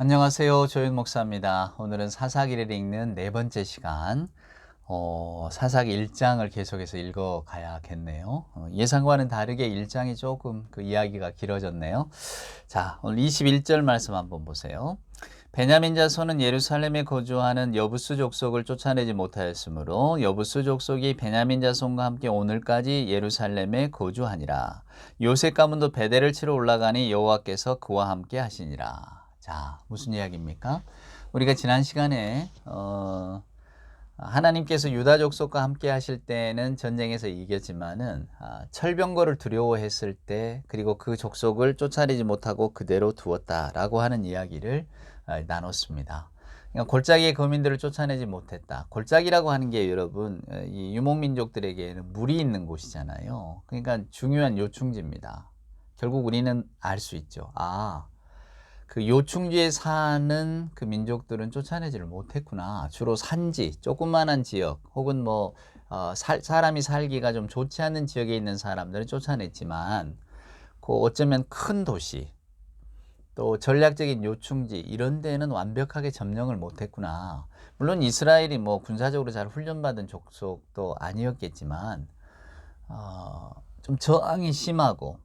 안녕하세요. 조윤 목사입니다. 오늘은 사사기를 읽는 네 번째 시간, 사사기 1장을 계속해서 읽어가야겠네요. 예상과는 다르게 1장이 조금 그 이야기가 길어졌네요. 자, 오늘 21절 말씀 한번 보세요. 베냐민 자손은 예루살렘에 거주하는 여부스 족속을 쫓아내지 못하였으므로 여부스 족속이 베냐민 자손과 함께 오늘까지 예루살렘에 거주하니라. 요셉 가문도 베델을 치러 올라가니 여호와께서 그와 함께 하시니라. 자, 무슨 이야기입니까? 우리가 지난 시간에 하나님께서 유다 족속과 함께 하실 때는 전쟁에서 이겼지만은 철병거를 두려워했을 때 그리고 그 족속을 쫓아내지 못하고 그대로 두었다라고 하는 이야기를 나눴습니다. 그러니까 골짜기의 거민들을 쫓아내지 못했다. 골짜기라고 하는 게 여러분 이 유목민족들에게는 물이 있는 곳이잖아요. 그러니까 중요한 요충지입니다. 결국 우리는 알 수 있죠. 그 요충지에 사는 그 민족들은 쫓아내지를 못했구나. 주로 산지, 조그만한 지역, 혹은 사람이 살기가 좀 좋지 않은 지역에 있는 사람들은 쫓아냈지만, 어쩌면 큰 도시, 또 전략적인 요충지, 이런 데는 완벽하게 점령을 못했구나. 물론 이스라엘이 군사적으로 잘 훈련받은 족속도 아니었겠지만, 좀 저항이 심하고,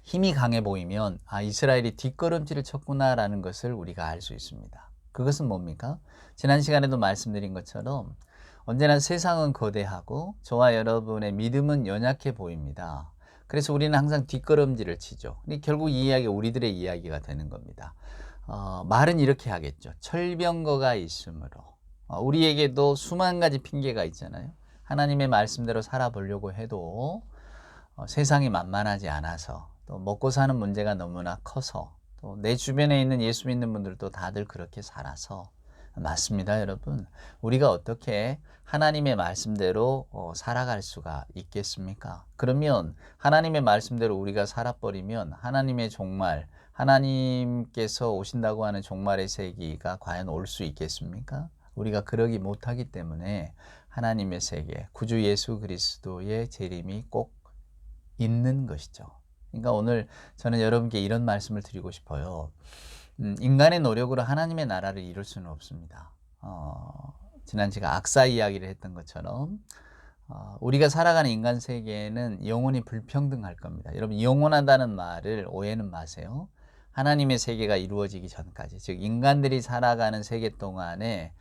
힘이 강해 보이면 이스라엘이 뒷걸음질을 쳤구나라는 것을 우리가 알 수 있습니다. 그것은 뭡니까? 지난 시간에도 말씀드린 것처럼 언제나 세상은 거대하고 저와 여러분의 믿음은 연약해 보입니다. 그래서 우리는 항상 뒷걸음질을 치죠. 결국 이 이야기가 우리들의 이야기가 되는 겁니다. 말은 이렇게 하겠죠. 철병거가 있으므로. 우리에게도 수만 가지 핑계가 있잖아요. 하나님의 말씀대로 살아보려고 해도 세상이 만만하지 않아서, 또 먹고 사는 문제가 너무나 커서, 또 내 주변에 있는 예수 믿는 분들도 다들 그렇게 살아서. 맞습니다, 여러분. 우리가 어떻게 하나님의 말씀대로 살아갈 수가 있겠습니까? 그러면 하나님의 말씀대로 우리가 살아버리면 하나님의 종말, 하나님께서 오신다고 하는 종말의 세기가 과연 올 수 있겠습니까? 우리가 그러기 못하기 때문에 하나님의 세계, 구주 예수 그리스도의 재림이 꼭 있는 것이죠. 그러니까 오늘 저는 여러분께 이런 말씀을 드리고 싶어요. 인간의 노력으로 하나님의 나라를 이룰 수는 없습니다. 지난 제가 악사 이야기를 했던 것처럼 우리가 살아가는 인간 세계에는 영원히 불평등할 겁니다. 여러분, 영원하다는 말을 오해는 마세요. 하나님의 세계가 이루어지기 전까지, 즉 인간들이 살아가는 세계 동안에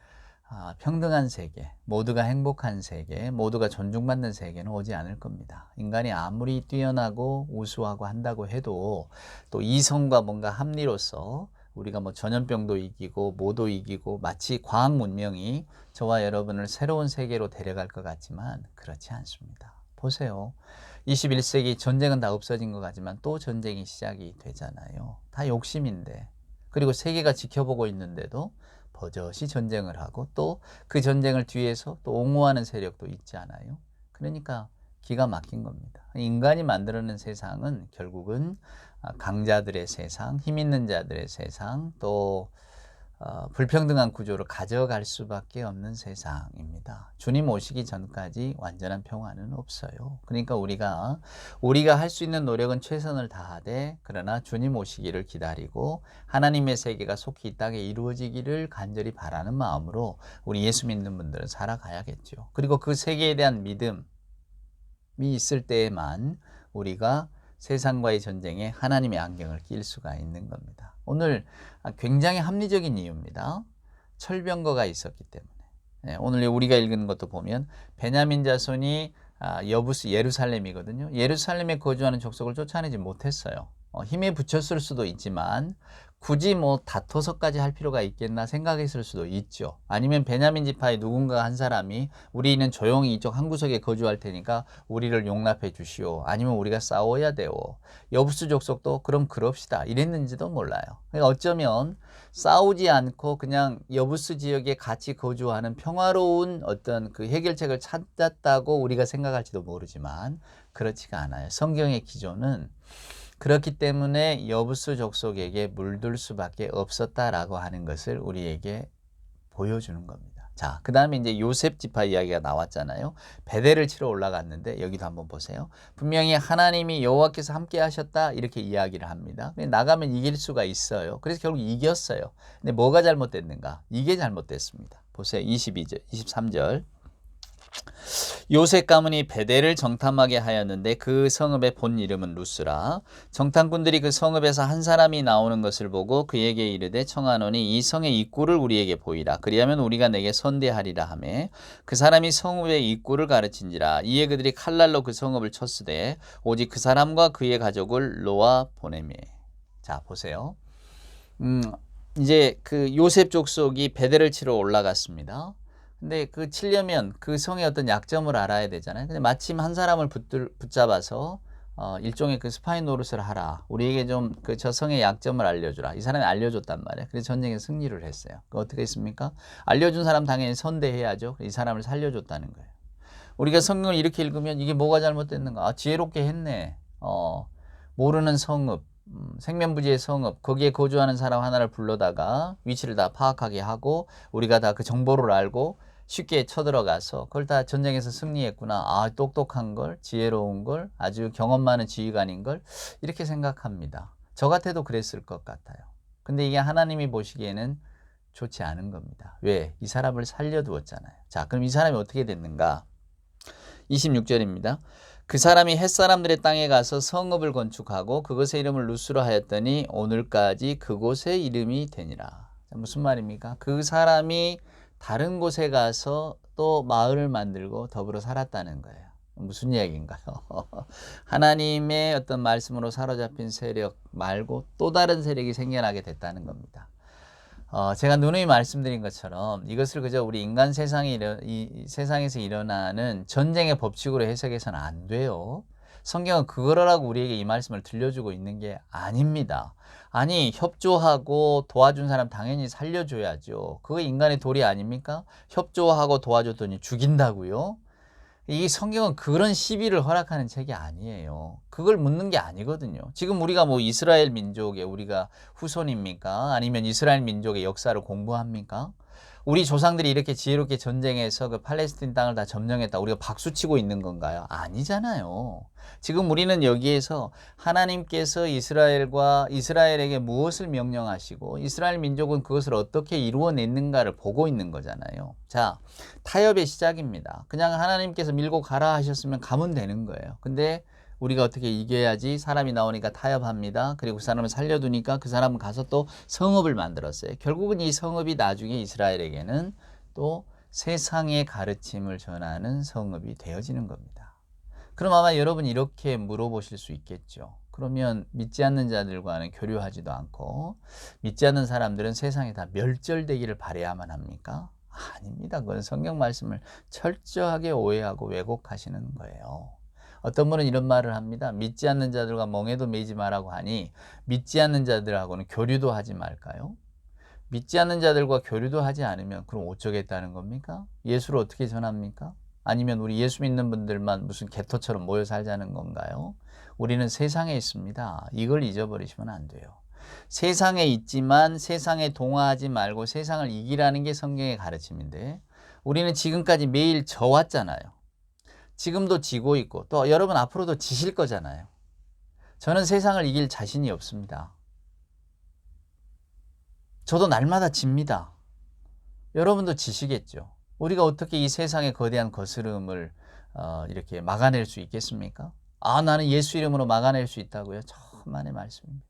평등한 세계, 모두가 행복한 세계, 모두가 존중받는 세계는 오지 않을 겁니다. 인간이 아무리 뛰어나고 우수하고 한다고 해도 또 이성과 뭔가 합리로서 우리가 전염병도 이기고 뭐도 이기고 마치 과학 문명이 저와 여러분을 새로운 세계로 데려갈 것 같지만 그렇지 않습니다. 보세요. 21세기 전쟁은 다 없어진 것 같지만 또 전쟁이 시작이 되잖아요. 다 욕심인데. 그리고 세계가 지켜보고 있는데도 버젓이 전쟁을 하고 또 그 전쟁을 뒤에서 또 옹호하는 세력도 있지 않아요? 그러니까 기가 막힌 겁니다. 인간이 만들어낸 세상은 결국은 강자들의 세상, 힘 있는 자들의 세상, 또 불평등한 구조로 가져갈 수밖에 없는 세상입니다. 주님 오시기 전까지 완전한 평화는 없어요. 그러니까 우리가 할 수 있는 노력은 최선을 다하되, 그러나 주님 오시기를 기다리고 하나님의 세계가 속히 이 땅에 이루어지기를 간절히 바라는 마음으로 우리 예수 믿는 분들은 살아가야겠죠. 그리고 그 세계에 대한 믿음이 있을 때에만 우리가 세상과의 전쟁에 하나님의 안경을 낄 수가 있는 겁니다. 오늘 굉장히 합리적인 이유입니다. 철병거가 있었기 때문에. 오늘 우리가 읽은 것도 보면 베냐민 자손이 여부스 예루살렘이거든요. 예루살렘에 거주하는 족속을 쫓아내지 못했어요. 힘에 붙였을 수도 있지만 굳이 다퉈서까지 할 필요가 있겠나 생각했을 수도 있죠. 아니면 베냐민 지파의 누군가 한 사람이 우리는 조용히 이쪽 한 구석에 거주할 테니까 우리를 용납해 주시오. 아니면 우리가 싸워야 돼요. 여부스 족속도 그럼 그럽시다 이랬는지도 몰라요. 그러니까 어쩌면 싸우지 않고 그냥 여부스 지역에 같이 거주하는 평화로운 어떤 그 해결책을 찾았다고 우리가 생각할지도 모르지만 그렇지가 않아요. 성경의 기조는 그렇기 때문에 여부스 족속에게 물들 수밖에 없었다라고 하는 것을 우리에게 보여주는 겁니다. 자, 그 다음에 이제 요셉 지파 이야기가 나왔잖아요. 베델을 치러 올라갔는데 여기도 한번 보세요. 분명히 하나님이 여호와께서 함께 하셨다 이렇게 이야기를 합니다. 나가면 이길 수가 있어요. 그래서 결국 이겼어요. 근데 뭐가 잘못됐는가? 이게 잘못됐습니다. 보세요. 22절, 23절. 요셉 가문이 베델을 정탐하게 하였는데 그 성읍의 본 이름은 루스라. 정탐꾼들이 그 성읍에서 한 사람이 나오는 것을 보고 그에게 이르되 청하노니 이 성의 입구를 우리에게 보이라. 그리하면 우리가 내게 선대하리라 하매 그 사람이 성읍의 입구를 가르친지라. 이에 그들이 칼날로 그 성읍을 쳤으되 오직 그 사람과 그의 가족을 놓아 보내매. 자, 보세요. 이제 그 요셉 족속이 베델을 치러 올라갔습니다. 근데 그 치려면 그 성의 어떤 약점을 알아야 되잖아요. 근데 마침 한 사람을 붙잡아서 일종의 그 스파이 노릇을 하라. 우리에게 좀 그 저 성의 약점을 알려주라. 이 사람이 알려줬단 말이에요. 그래서 전쟁에 승리를 했어요. 그 어떻게 했습니까? 알려준 사람 당연히 선대해야죠. 이 사람을 살려줬다는 거예요. 우리가 성경을 이렇게 읽으면 이게 뭐가 잘못됐는가? 아, 지혜롭게 했네. 모르는 성읍, 생면부지의 성읍, 거기에 거주하는 사람 하나를 불러다가 위치를 다 파악하게 하고 우리가 다 그 정보를 알고 쉽게 쳐들어가서 그걸 다 전쟁에서 승리했구나. 아, 똑똑한 걸, 지혜로운 걸, 아주 경험 많은 지휘관인 걸 이렇게 생각합니다. 저 같아도 그랬을 것 같아요. 근데 이게 하나님이 보시기에는 좋지 않은 겁니다. 왜? 이 사람을 살려두었잖아요. 자, 그럼 이 사람이 어떻게 됐는가? 26절입니다. 그 사람이 햇사람들의 땅에 가서 성읍을 건축하고 그것의 이름을 루스로 하였더니 오늘까지 그곳의 이름이 되니라. 무슨 말입니까? 그 사람이 다른 곳에 가서 또 마을을 만들고 더불어 살았다는 거예요. 무슨 이야기인가요? 하나님의 어떤 말씀으로 사로잡힌 세력 말고 또 다른 세력이 생겨나게 됐다는 겁니다. 제가 누누이 말씀드린 것처럼 이것을 그저 우리 인간 이 세상에서 일어나는 전쟁의 법칙으로 해석해서는 안 돼요. 성경은 그거라고 우리에게 이 말씀을 들려주고 있는 게 아닙니다. 아니, 협조하고 도와준 사람 당연히 살려줘야죠. 그거 인간의 도리 아닙니까? 협조하고 도와줬더니 죽인다고요? 이 성경은 그런 시비를 허락하는 책이 아니에요. 그걸 묻는 게 아니거든요. 지금 우리가 뭐 이스라엘 민족의 우리가 후손입니까? 아니면 이스라엘 민족의 역사를 공부합니까? 우리 조상들이 이렇게 지혜롭게 전쟁해서 그 팔레스틴 땅을 다 점령했다. 우리가 박수치고 있는 건가요? 아니잖아요. 지금 우리는 여기에서 하나님께서 이스라엘에게 무엇을 명령하시고 이스라엘 민족은 그것을 어떻게 이루어냈는가를 보고 있는 거잖아요. 자, 타협의 시작입니다. 그냥 하나님께서 밀고 가라 하셨으면 가면 되는 거예요. 근데 우리가 어떻게 이겨야지 사람이 나오니까 타협합니다. 그리고 그 사람을 살려두니까 그 사람은 가서 또 성읍을 만들었어요. 결국은 이 성읍이 나중에 이스라엘에게는 또 세상의 가르침을 전하는 성읍이 되어지는 겁니다. 그럼 아마 여러분 이렇게 물어보실 수 있겠죠. 그러면 믿지 않는 자들과는 교류하지도 않고 믿지 않는 사람들은 세상에 다 멸절되기를 바라야만 합니까? 아닙니다. 그건 성경 말씀을 철저하게 오해하고 왜곡하시는 거예요. 어떤 분은 이런 말을 합니다. 믿지 않는 자들과 멍에도 매지 말라고 하니 믿지 않는 자들하고는 교류도 하지 말까요? 믿지 않는 자들과 교류도 하지 않으면 그럼 어쩌겠다는 겁니까? 예수를 어떻게 전합니까? 아니면 우리 예수 믿는 분들만 무슨 개토처럼 모여 살자는 건가요? 우리는 세상에 있습니다. 이걸 잊어버리시면 안 돼요. 세상에 있지만 세상에 동화하지 말고 세상을 이기라는 게 성경의 가르침인데 우리는 지금까지 매일 져왔잖아요. 지금도 지고 있고 또 여러분 앞으로도 지실 거잖아요. 저는 세상을 이길 자신이 없습니다. 저도 날마다 집니다. 여러분도 지시겠죠. 우리가 어떻게 이 세상의 거대한 거스름을 이렇게 막아낼 수 있겠습니까? 아, 나는 예수 이름으로 막아낼 수 있다고요? 천만의 말씀입니다.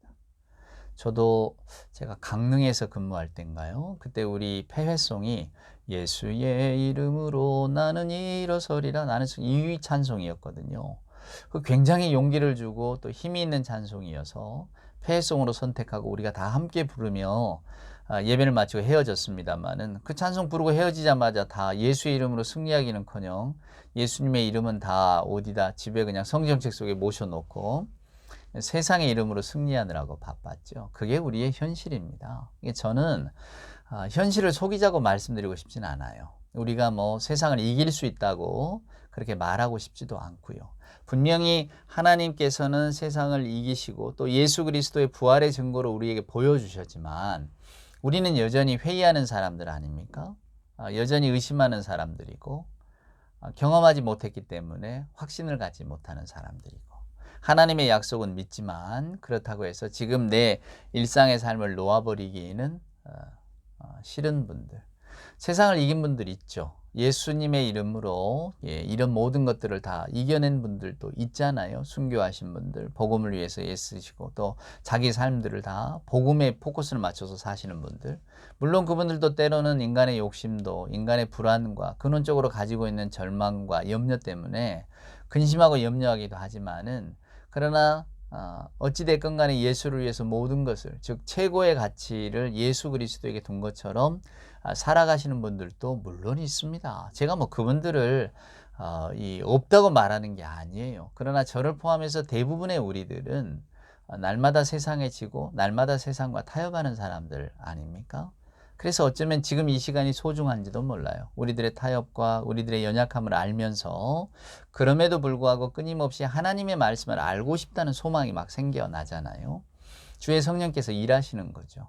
저도 제가 강릉에서 근무할 때인가요? 그때 우리 폐회송이 예수의 이름으로 나는 일어서리라 나는 이 찬송이었거든요. 굉장히 용기를 주고 또 힘이 있는 찬송이어서 폐회송으로 선택하고 우리가 다 함께 부르며 예배를 마치고 헤어졌습니다만은 그 찬송 부르고 헤어지자마자 다 예수의 이름으로 승리하기는커녕 예수님의 이름은 다 어디다 집에 그냥 성경책 속에 모셔놓고 세상의 이름으로 승리하느라고 바빴죠. 그게 우리의 현실입니다. 저는 현실을 속이자고 말씀드리고 싶지는 않아요. 우리가 뭐 세상을 이길 수 있다고 그렇게 말하고 싶지도 않고요. 분명히 하나님께서는 세상을 이기시고 또 예수 그리스도의 부활의 증거로 우리에게 보여주셨지만 우리는 여전히 회의하는 사람들 아닙니까? 여전히 의심하는 사람들이고 경험하지 못했기 때문에 확신을 갖지 못하는 사람들이고 하나님의 약속은 믿지만 그렇다고 해서 지금 내 일상의 삶을 놓아버리기에는 싫은 분들, 세상을 이긴 분들 있죠. 예수님의 이름으로 이런 모든 것들을 다 이겨낸 분들도 있잖아요. 순교하신 분들, 복음을 위해서 애쓰시고 또 자기 삶들을 다 복음에 포커스를 맞춰서 사시는 분들. 물론 그분들도 때로는 인간의 욕심도 인간의 불안과 근원적으로 가지고 있는 절망과 염려 때문에 근심하고 염려하기도 하지만은 그러나 어찌됐건 간에 예수를 위해서 모든 것을 즉 최고의 가치를 예수 그리스도에게 둔 것처럼 살아가시는 분들도 물론 있습니다. 제가 뭐 그분들을 없다고 말하는 게 아니에요. 그러나 저를 포함해서 대부분의 우리들은 날마다 세상에 지고 날마다 세상과 타협하는 사람들 아닙니까? 그래서 어쩌면 지금 이 시간이 소중한지도 몰라요. 우리들의 타협과 우리들의 연약함을 알면서 그럼에도 불구하고 끊임없이 하나님의 말씀을 알고 싶다는 소망이 막 생겨나잖아요. 주의 성령께서 일하시는 거죠.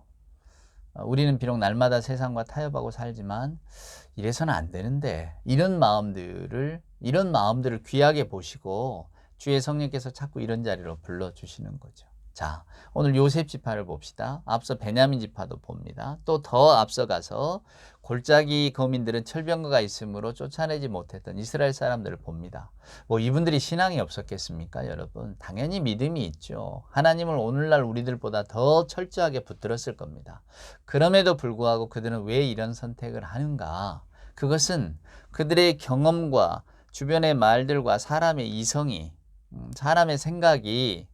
우리는 비록 날마다 세상과 타협하고 살지만 이래서는 안 되는데 이런 마음들을 귀하게 보시고 주의 성령께서 자꾸 이런 자리로 불러주시는 거죠. 자, 오늘 요셉 지파를 봅시다. 앞서 베냐민 지파도 봅니다. 또 더 앞서가서 골짜기 거민들은 철병거가 있으므로 쫓아내지 못했던 이스라엘 사람들을 봅니다. 뭐 이분들이 신앙이 없었겠습니까, 여러분? 당연히 믿음이 있죠. 하나님을 오늘날 우리들보다 더 철저하게 붙들었을 겁니다. 그럼에도 불구하고 그들은 왜 이런 선택을 하는가? 그것은 그들의 경험과 주변의 말들과 사람의 이성이, 사람의 생각이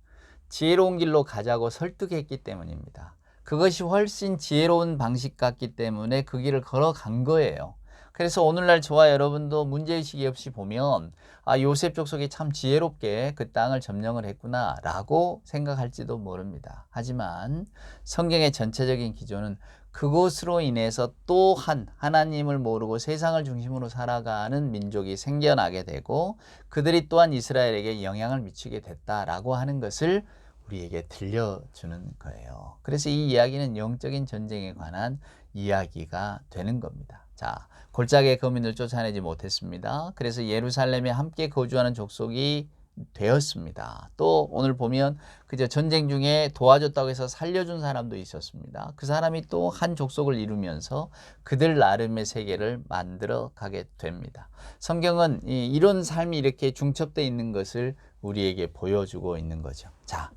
지혜로운 길로 가자고 설득했기 때문입니다. 그것이 훨씬 지혜로운 방식 같기 때문에 그 길을 걸어간 거예요. 그래서 오늘날 저와 여러분도 문제의식이 없이 보면 요셉 족속이 참 지혜롭게 그 땅을 점령을 했구나 라고 생각할지도 모릅니다. 하지만 성경의 전체적인 기조는 그것으로 인해서 또한 하나님을 모르고 세상을 중심으로 살아가는 민족이 생겨나게 되고 그들이 또한 이스라엘에게 영향을 미치게 됐다라고 하는 것을 우리에게 들려주는 거예요. 그래서 이 이야기는 영적인 전쟁에 관한 이야기가 되는 겁니다. 자, 골짜기의 거민을 쫓아내지 못했습니다. 그래서 예루살렘에 함께 거주하는 족속이 되었습니다. 또 오늘 보면 그저 전쟁 중에 도와줬다고 해서 살려준 사람도 있었습니다. 그 사람이 또 한 족속을 이루면서 그들 나름의 세계를 만들어 가게 됩니다. 성경은 이런 삶이 이렇게 중첩되어 있는 것을 우리에게 보여주고 있는 거죠. 자,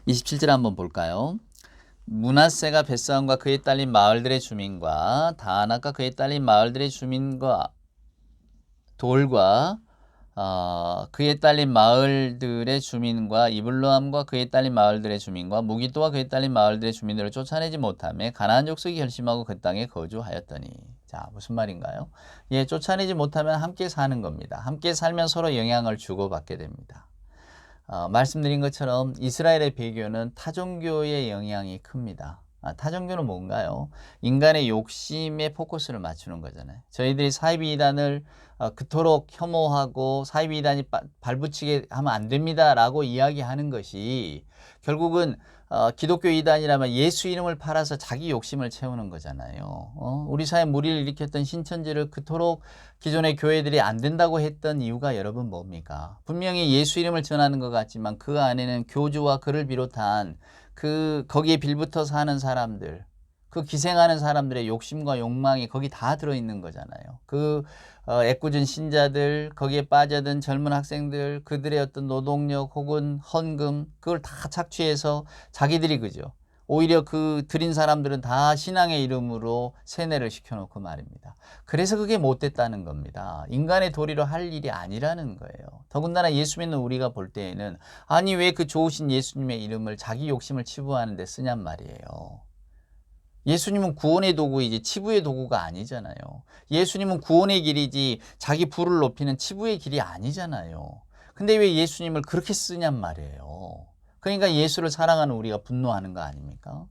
27절 한번 볼까요? 므낫세가 벳사온과 그에 딸린 마을들의 주민과 다낙과 그에 딸린 마을들의 주민과 돌과 그에 딸린 마을들의 주민과 이블로함과 그에 딸린 마을들의 주민과 무기토와 그에 딸린 마을들의 주민들을 쫓아내지 못하며 가나안 족속이 결심하고 그 땅에 거주하였더니. 자, 무슨 말인가요? 쫓아내지 못하면 함께 사는 겁니다. 함께 살면 서로 영향을 주고받게 됩니다. 말씀드린 것처럼 이스라엘의 배교는 타종교의 영향이 큽니다. 타종교는 뭔가요? 인간의 욕심에 포커스를 맞추는 거잖아요. 저희들이 사이비이단을 그토록 혐오하고 사이비이단이 발붙이게 하면 안 됩니다 라고 이야기하는 것이 결국은 기독교 이단이라면 예수 이름을 팔아서 자기 욕심을 채우는 거잖아요. 우리 사회에 무리를 일으켰던 신천지를 그토록 기존의 교회들이 안 된다고 했던 이유가 여러분 뭡니까? 분명히 예수 이름을 전하는 것 같지만 그 안에는 교주와 그를 비롯한 거기에 빌붙어 사는 사람들, 그 기생하는 사람들의 욕심과 욕망이 거기 다 들어있는 거잖아요. 애꿎은 신자들, 거기에 빠져든 젊은 학생들, 그들의 어떤 노동력 혹은 헌금, 그걸 다 착취해서 자기들이 그죠. 오히려 그 드린 사람들은 다 신앙의 이름으로 세뇌를 시켜놓고 말입니다. 그래서 그게 못됐다는 겁니다. 인간의 도리로 할 일이 아니라는 거예요. 더군다나 예수 믿는 우리가 볼 때에는 아니 왜 그 좋으신 예수님의 이름을 자기 욕심을 치부하는 데 쓰냔 말이에요. 예수님은 구원의 도구이지 치부의 도구가 아니잖아요. 예수님은 구원의 길이지 자기 부를 높이는 치부의 길이 아니잖아요. 근데 왜 예수님을 그렇게 쓰냔 말이에요. 그러니까 예수를 사랑하는 우리가 분노하는 거 아닙니까?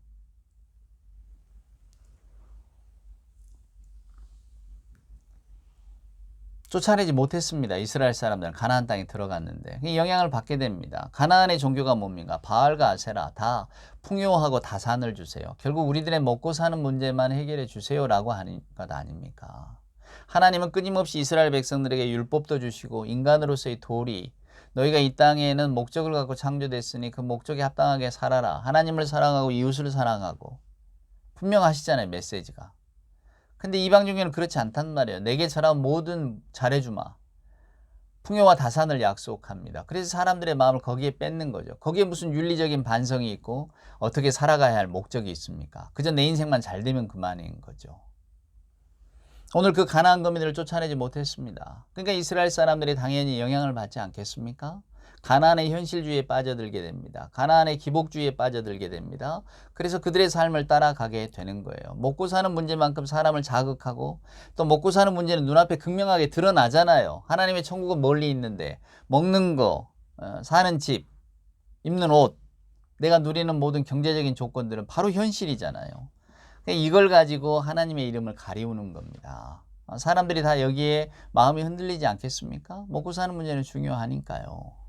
쫓아내지 못했습니다. 이스라엘 사람들은 가나안 땅에 들어갔는데 영향을 받게 됩니다. 가나안의 종교가 뭡니까? 바알과 아세라 다 풍요하고 다산을 주세요. 결국 우리들의 먹고 사는 문제만 해결해 주세요라고 하는 것 아닙니까? 하나님은 끊임없이 이스라엘 백성들에게 율법도 주시고 인간으로서의 도리, 너희가 이 땅에는 목적을 갖고 창조됐으니 그 목적에 합당하게 살아라. 하나님을 사랑하고 이웃을 사랑하고 분명하시잖아요, 메시지가. 근데 이방 종교는 그렇지 않단 말이에요. 내게 저런 뭐든 잘해주마. 풍요와 다산을 약속합니다. 그래서 사람들의 마음을 거기에 뺏는 거죠. 거기에 무슨 윤리적인 반성이 있고 어떻게 살아가야 할 목적이 있습니까? 그저 내 인생만 잘 되면 그만인 거죠. 오늘 그 가나안 거민들을 쫓아내지 못했습니다. 그러니까 이스라엘 사람들이 당연히 영향을 받지 않겠습니까? 가나안의 현실주의에 빠져들게 됩니다. 가나안의 기복주의에 빠져들게 됩니다. 그래서 그들의 삶을 따라가게 되는 거예요. 먹고 사는 문제만큼 사람을 자극하고 또 먹고 사는 문제는 눈앞에 극명하게 드러나잖아요. 하나님의 천국은 멀리 있는데 먹는 거, 사는 집, 입는 옷, 내가 누리는 모든 경제적인 조건들은 바로 현실이잖아요. 이걸 가지고 하나님의 이름을 가리우는 겁니다. 사람들이 다 여기에 마음이 흔들리지 않겠습니까? 먹고 사는 문제는 중요하니까요.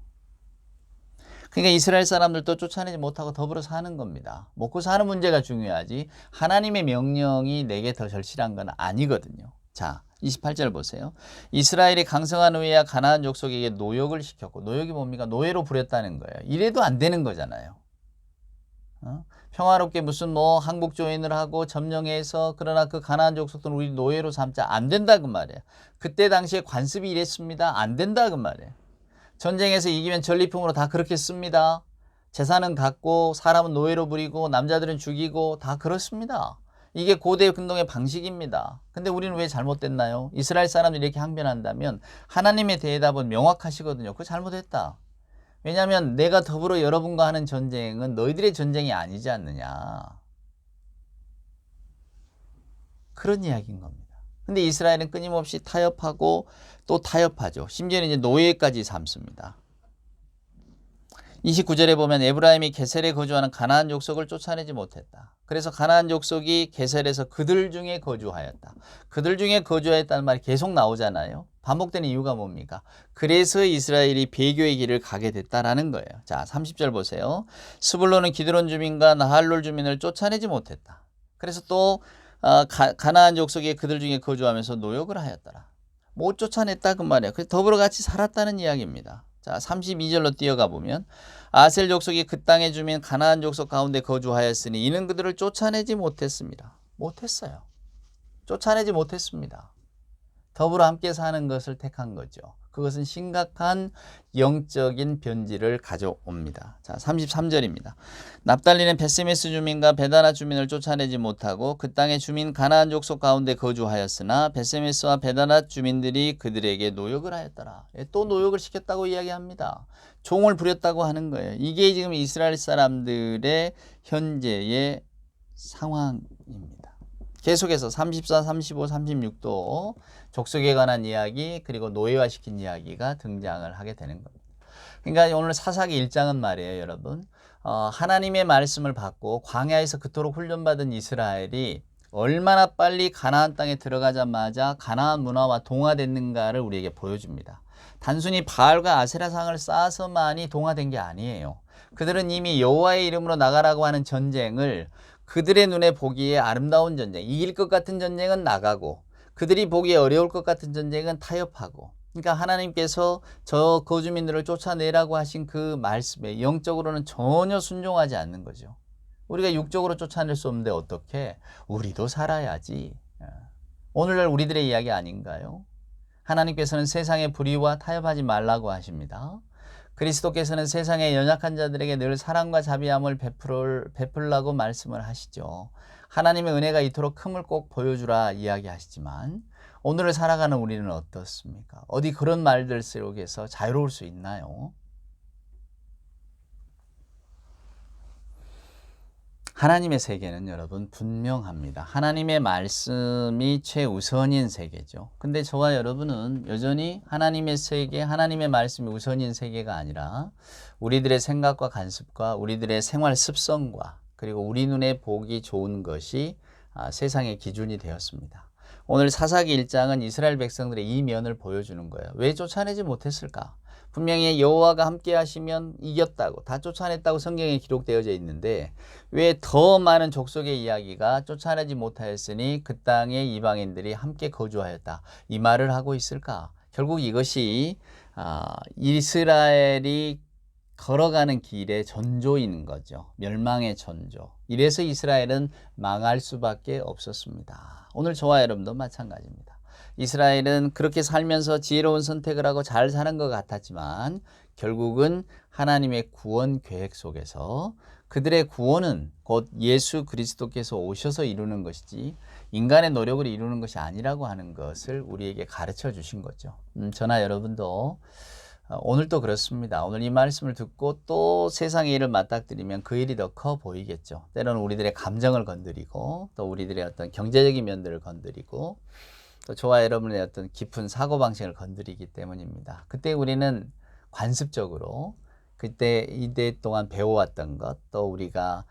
그러니까 이스라엘 사람들도 쫓아내지 못하고 더불어 사는 겁니다. 먹고 사는 문제가 중요하지 하나님의 명령이 내게 더 절실한 건 아니거든요. 자, 28절 보세요. 이스라엘이 강성한 후에야 가나안 족속에게 노역을 시켰고, 노역이 뭡니까? 노예로 부렸다는 거예요. 이래도 안 되는 거잖아요. 평화롭게 무슨 뭐 항복 조인을 하고 점령해서 그러나 그 가나안 족속들은 우리 노예로 삼자 안 된다 그 말이에요. 그때 당시에 관습이 이랬습니다. 안 된다 그 말이에요. 전쟁에서 이기면 전리품으로 다 그렇게 씁니다. 재산은 갖고 사람은 노예로 부리고 남자들은 죽이고 다 그렇습니다. 이게 고대 근동의 방식입니다. 근데 우리는 왜 잘못됐나요? 이스라엘 사람들이 이렇게 항변한다면 하나님의 대답은 명확하시거든요. 그거 잘못했다. 왜냐하면 내가 더불어 여러분과 하는 전쟁은 너희들의 전쟁이 아니지 않느냐. 그런 이야기인 겁니다. 근데 이스라엘은 끊임없이 타협하고 또 타협하죠. 심지어는 이제 노예까지 삼습니다. 29절에 보면 에브라임이 게셀에 거주하는 가나안 족속을 쫓아내지 못했다. 그래서 가나안 족속이 게셀에서 그들 중에 거주하였다. 그들 중에 거주하였다는 말이 계속 나오잖아요. 반복되는 이유가 뭡니까? 그래서 이스라엘이 배교의 길을 가게 됐다라는 거예요. 자, 30절 보세요. 스불론은 기드론 주민과 나할롤 주민을 쫓아내지 못했다. 그래서 또 가나안 족속이 그들 중에 거주하면서 노역을 하였더라. 못 쫓아냈다 그 말이에요. 그래서 더불어 같이 살았다는 이야기입니다. 자, 32절로 뛰어가 보면 아셀 족속이 그 땅에 주민 가나안 족속 가운데 거주하였으니 이는 그들을 쫓아내지 못했습니다. 못했어요. 쫓아내지 못했습니다. 더불어 함께 사는 것을 택한 거죠. 그것은 심각한 영적인 변질을 가져옵니다. 자, 33절입니다. 납달리는 베세메스 주민과 베다나 주민을 쫓아내지 못하고 그 땅의 주민 가나안 족속 가운데 거주하였으나 베세메스와 베다나 주민들이 그들에게 노역을 하였더라. 또 노역을 시켰다고 이야기합니다. 종을 부렸다고 하는 거예요. 이게 지금 이스라엘 사람들의 현재의 상황입니다. 계속해서 34, 35, 36도 족속에 관한 이야기 그리고 노예화시킨 이야기가 등장을 하게 되는 겁니다. 그러니까 오늘 사사기 1장은 말이에요, 여러분. 하나님의 말씀을 받고 광야에서 그토록 훈련받은 이스라엘이 얼마나 빨리 가나안 땅에 들어가자마자 가나안 문화와 동화됐는가를 우리에게 보여줍니다. 단순히 바알과 아세라상을 쌓아서만이 동화된 게 아니에요. 그들은 이미 여호와의 이름으로 나가라고 하는 전쟁을 그들의 눈에 보기에 아름다운 전쟁, 이길 것 같은 전쟁은 나가고 그들이 보기에 어려울 것 같은 전쟁은 타협하고, 그러니까 하나님께서 저 거주민들을 쫓아내라고 하신 그 말씀에 영적으로는 전혀 순종하지 않는 거죠. 우리가 육적으로 쫓아낼 수 없는데 어떻게? 우리도 살아야지. 오늘날 우리들의 이야기 아닌가요? 하나님께서는 세상의 불의와 타협하지 말라고 하십니다. 그리스도께서는 세상의 연약한 자들에게 늘 사랑과 자비함을 베풀라고 말씀을 하시죠. 하나님의 은혜가 이토록 큼을 꼭 보여주라 이야기하시지만 오늘을 살아가는 우리는 어떻습니까? 어디 그런 말들 속에서 자유로울 수 있나요? 하나님의 세계는 여러분 분명합니다. 하나님의 말씀이 최우선인 세계죠. 근데 저와 여러분은 여전히 하나님의 세계, 하나님의 말씀이 우선인 세계가 아니라 우리들의 생각과 간습과 우리들의 생활 습성과 그리고 우리 눈에 보기 좋은 것이 세상의 기준이 되었습니다. 오늘 사사기 1장은 이스라엘 백성들의 이 면을 보여주는 거예요. 왜 쫓아내지 못했을까? 분명히 여호와가 함께 하시면 이겼다고, 다 쫓아냈다고 성경에 기록되어져 있는데 왜 더 많은 족속의 이야기가 쫓아내지 못하였으니 그 땅에 이방인들이 함께 거주하였다, 이 말을 하고 있을까? 결국 이것이 이스라엘이 걸어가는 길의 전조인 거죠. 멸망의 전조. 이래서 이스라엘은 망할 수밖에 없었습니다. 오늘 저와 여러분도 마찬가지입니다. 이스라엘은 그렇게 살면서 지혜로운 선택을 하고 잘 사는 것 같았지만 결국은 하나님의 구원 계획 속에서 그들의 구원은 곧 예수 그리스도께서 오셔서 이루는 것이지 인간의 노력으로 이루는 것이 아니라고 하는 것을 우리에게 가르쳐 주신 거죠. 저나 여러분도 오늘도 그렇습니다. 오늘 이 말씀을 듣고 또 세상의 일을 맞닥뜨리면 그 일이 더 커 보이겠죠. 때로는 우리들의 감정을 건드리고 또 우리들의 어떤 경제적인 면들을 건드리고 또 저와 여러분의 어떤 깊은 사고방식을 건드리기 때문입니다. 그때 우리는 관습적으로 그때 이대 동안 배워왔던 것, 또 우리가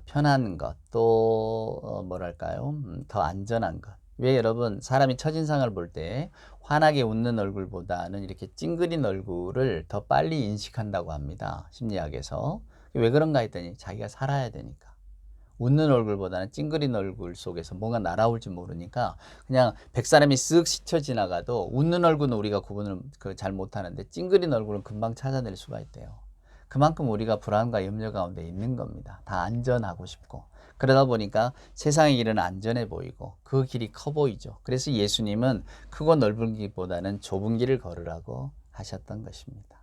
편한 것, 또 뭐랄까요? 더 안전한 것. 왜 여러분 사람이 첫인상을 볼 때 환하게 웃는 얼굴보다는 이렇게 찡그린 얼굴을 더 빨리 인식한다고 합니다. 심리학에서. 왜 그런가 했더니 자기가 살아야 되니까. 웃는 얼굴보다는 찡그린 얼굴 속에서 뭔가 날아올지 모르니까 그냥 100사람이 쓱 스쳐 지나가도 웃는 얼굴은 우리가 구분을 잘 못하는데 찡그린 얼굴은 금방 찾아낼 수가 있대요. 그만큼 우리가 불안과 염려 가운데 있는 겁니다. 다 안전하고 싶고. 그러다 보니까 세상의 길은 안전해 보이고 그 길이 커 보이죠. 그래서 예수님은 크고 넓은 길보다는 좁은 길을 걸으라고 하셨던 것입니다.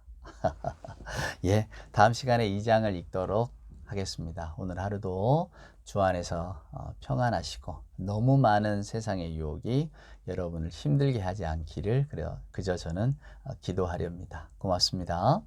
예, 다음 시간에 2장을 읽도록 하겠습니다. 오늘 하루도 주 안에서 평안하시고 너무 많은 세상의 유혹이 여러분을 힘들게 하지 않기를 그저 저는 기도하렵니다. 고맙습니다.